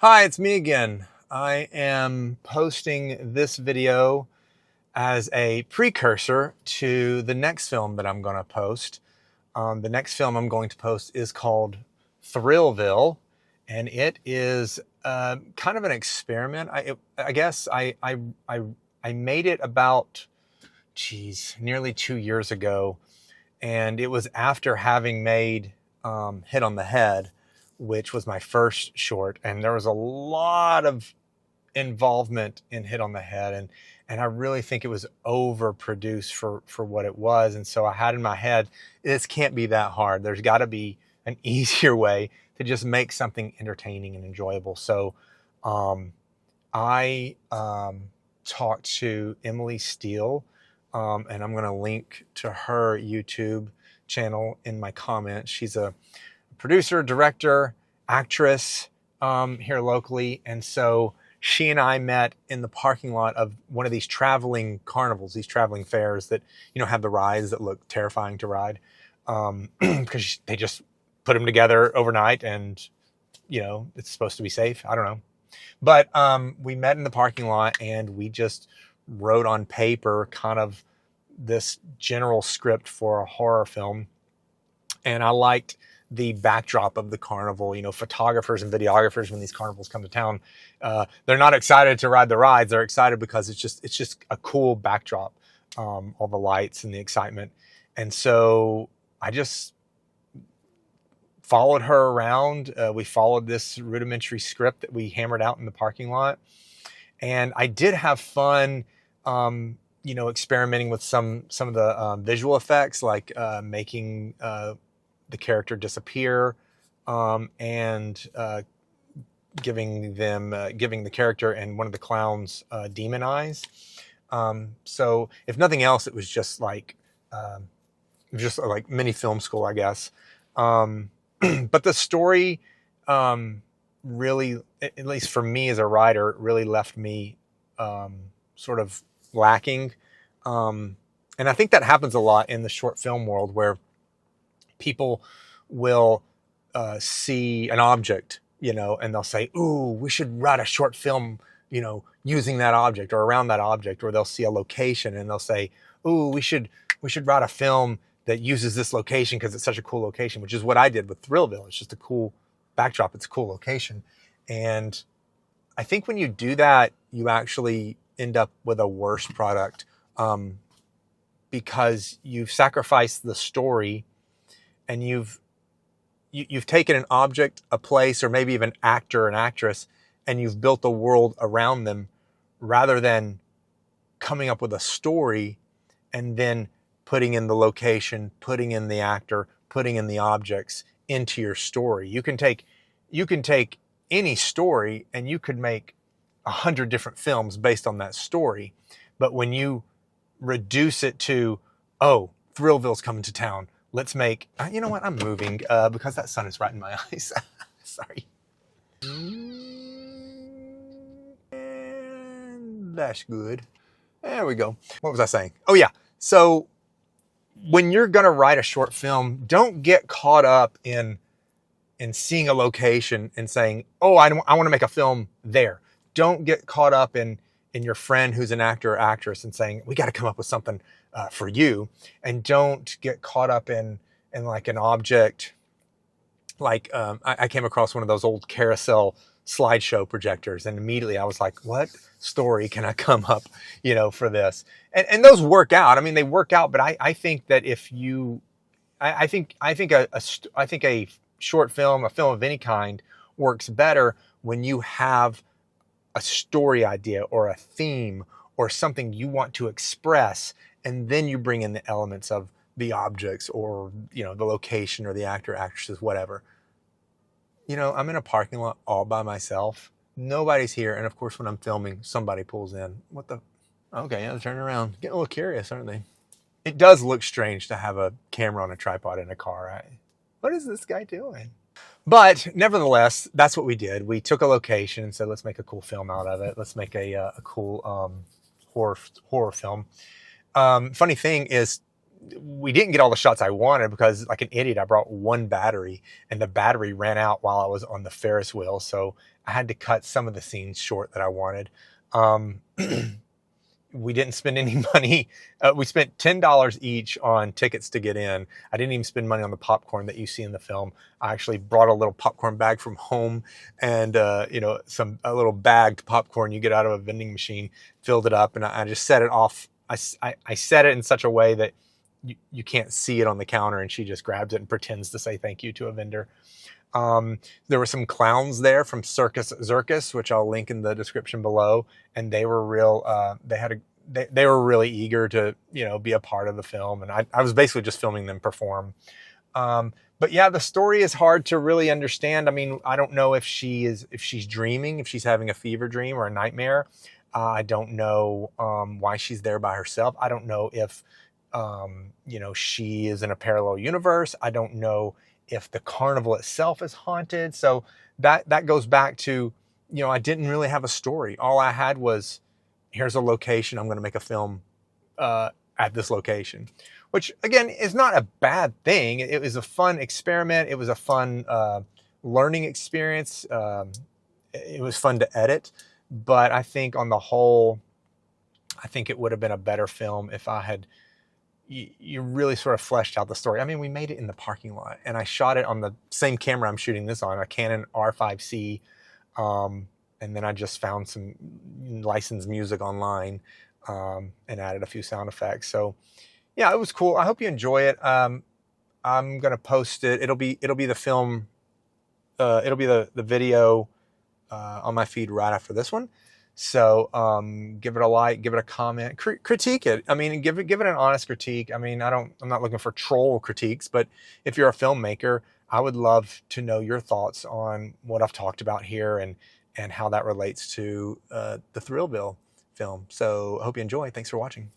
Hi, it's me again. I am posting this video as a precursor to the next film that I'm going to post. The next film I'm going to post is called Thrillville, and it is kind of an experiment. I guess I made it about, nearly 2 years ago, and it was after having made Hit on the Head, which was my first short, and there was a lot of involvement in Hit on the Head, and I really think it was overproduced for what it was. And so I had in my head, this can't be that hard. There's got to be an easier way to just make something entertaining and enjoyable. So I talked to Emily Steele, and I'm going to link to her YouTube channel in my comments. She's a producer, director, actress here locally, and so she and I met in the parking lot of one of these traveling carnivals, these traveling fairs that, have the rides that look terrifying to ride, because they just put them together overnight and, it's supposed to be safe. I don't know. But we met in the parking lot and we just wrote on paper kind of this general script for a horror film. And I liked the backdrop of the carnival. Photographers and videographers, when these carnivals come to town, they're not excited to ride the rides. They're excited because it's just a cool backdrop, all the lights and the excitement. And so I just followed her around. We followed this rudimentary script that we hammered out in the parking lot. And I did have fun, experimenting with some of the visual effects, like making the character disappear, and giving the character and one of the clowns demon eyes. So if nothing else, it was just like mini film school, I guess. But the story really, at least for me as a writer, really left me sort of lacking. And I think that happens a lot in the short film world, where people will see an object, and they'll say, "Ooh, we should write a short film, using that object or around that object." Or they'll see a location and they'll say, "Ooh, we should write a film that uses this location because it's such a cool location," which is what I did with Thrillville. It's just a cool backdrop. It's a cool location. And I think when you do that, you actually end up with a worse product, because you've sacrificed the story, and you've taken an object, a place, or maybe even actor and actress, and you've built a world around them, rather than coming up with a story and then putting in the location, putting in the actor, putting in the objects into your story. You can take any story and you could make 100 different films based on that story. But when you reduce it to, oh, Thrillville's coming to town, let's make, you know what, I'm moving because that sun is right in my eyes. Sorry. And that's good. There we go. What was I saying? Oh yeah. So when you're going to write a short film, don't get caught up in seeing a location and saying, "Oh, I want to make a film there." Don't get caught up in your friend who's an actor or actress and saying, "We got to come up with something for you." And don't get caught up in like an object. Like I came across one of those old carousel slideshow projectors, and immediately I was like, what story can I come up, for this? And those work out. I mean, they work out, but I think that if you, I think a short film, a film of any kind, works better when you have a story idea or a theme or something you want to express, and then you bring in the elements of the objects or, the location or the actor, actresses, whatever. I'm in a parking lot all by myself. Nobody's here. And of course, when I'm filming, somebody pulls in. What the? Okay, yeah, they're turning around. Getting a little curious, aren't they? It does look strange to have a camera on a tripod in a car, right? What is this guy doing? But nevertheless, that's what we did. We took a location and said, let's make a cool film out of it. Let's make a cool horror film. Funny thing is, we didn't get all the shots I wanted because, like an idiot, I brought one battery and the battery ran out while I was on the Ferris wheel. So I had to cut some of the scenes short that I wanted. Um, we didn't spend any money. We spent $10 each on tickets to get in. I didn't even spend money on the popcorn that you see in the film. I actually brought a little popcorn bag from home, and a little bagged popcorn you get out of a vending machine, filled it up, and I just set it off. I set it in such a way that you can't see it on the counter, and she just grabs it and pretends to say thank you to a vendor. There were some clowns there from Circus Zirkus, which I'll link in the description below, and they were real. They were really eager to be a part of the film, and I was basically just filming them perform. But yeah, the story is hard to really understand. I mean, I don't know if she's dreaming, if she's having a fever dream or a nightmare. I don't know why she's there by herself. I don't know if she is in a parallel universe. I don't know if the carnival itself is haunted. So that goes back to, I didn't really have a story. All I had was, here's a location. I'm going to make a film at this location, which again is not a bad thing. It was a fun experiment. It was a fun learning experience. It was fun to edit, but I think on the whole, I think it would have been a better film if I had you really sort of fleshed out the story. I mean, we made it in the parking lot, and I shot it on the same camera I'm shooting this on, a Canon R5C. And then I just found some licensed music online and added a few sound effects. So yeah, it was cool. I hope you enjoy it. I'm gonna post it. It'll be the film. It'll be the video on my feed right after this one. So give it a like, give it a comment, critique it. I mean, give it an honest critique. I mean, I'm not looking for troll critiques, but if you're a filmmaker, I would love to know your thoughts on what I've talked about here and how that relates to the Thrillville film. So I hope you enjoy. Thanks for watching.